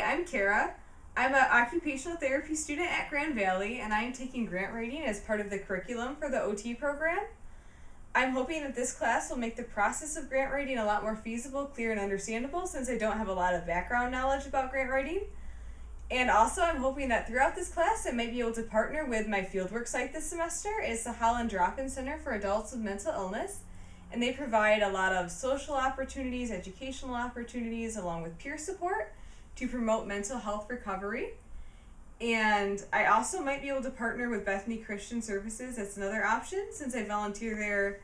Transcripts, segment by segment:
I'm Kara. I'm an occupational therapy student at Grand Valley, and I am taking grant writing as part of the curriculum for the OT program. I'm hoping that this class will make the process of grant writing a lot more feasible, clear, and understandable since I don't have a lot of background knowledge about grant writing. And also, I'm hoping that throughout this class, I might be able to partner with my fieldwork site this semester. It's the Holland Drop-In Center for Adults with Mental Illness, and they provide a lot of social opportunities, educational opportunities, along with peer support to promote mental health recovery. And I also might be able to partner with Bethany Christian Services. That's another option since I volunteer there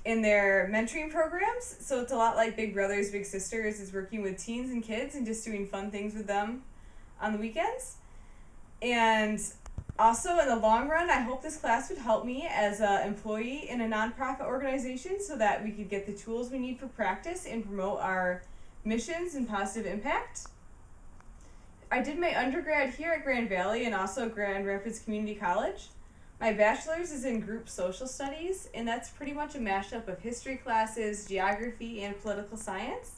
in their mentoring programs. So it's a lot like Big Brothers Big Sisters, is working with teens and kids and just doing fun things with them on the weekends. And also in the long run, I hope this class would help me as an employee in a nonprofit organization so that we could get the tools we need for practice and promote our missions and positive impact. I did my undergrad here at Grand Valley and also Grand Rapids Community College. My bachelor's is in group social studies, and that's pretty much a mashup of history classes, geography, and political science.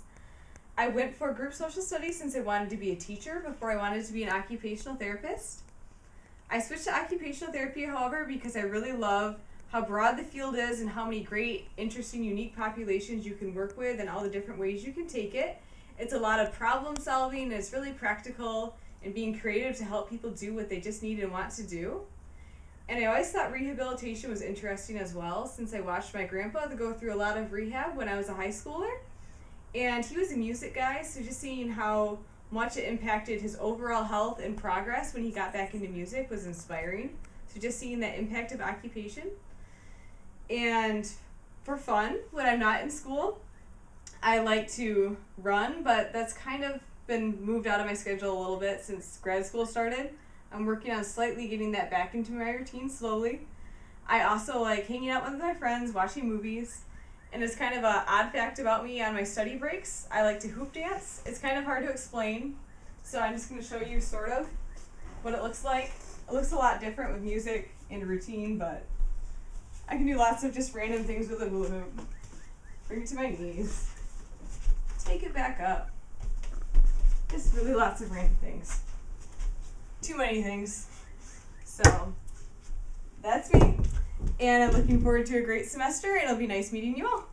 I went for group social studies since I wanted to be a teacher before I wanted to be an occupational therapist. I switched to occupational therapy, however, because I really love how broad the field is and how many great, interesting, unique populations you can work with and all the different ways you can take it. It's a lot of problem solving, and it's really practical and being creative to help people do what they just need and want to do. And I always thought rehabilitation was interesting as well, since I watched my grandpa go through a lot of rehab when I was a high schooler. And he was a music guy, so just seeing how much it impacted his overall health and progress when he got back into music was inspiring. So just seeing that impact of occupation. And for fun, when I'm not in school, I like to run, but that's kind of been moved out of my schedule a little bit since grad school started. I'm working on slightly getting that back into my routine slowly. I also like hanging out with my friends, watching movies. And it's kind of an odd fact about me on my study breaks. I like to hoop dance. It's kind of hard to explain, so I'm just going to show you sort of what it looks like. It looks a lot different with music and routine, but I can do lots of just random things with a hula hoop. Bring it to my knees. Take it back up. Just really lots of random things. Too many things. So that's me. And I'm looking forward to a great semester, and it'll be nice meeting you all.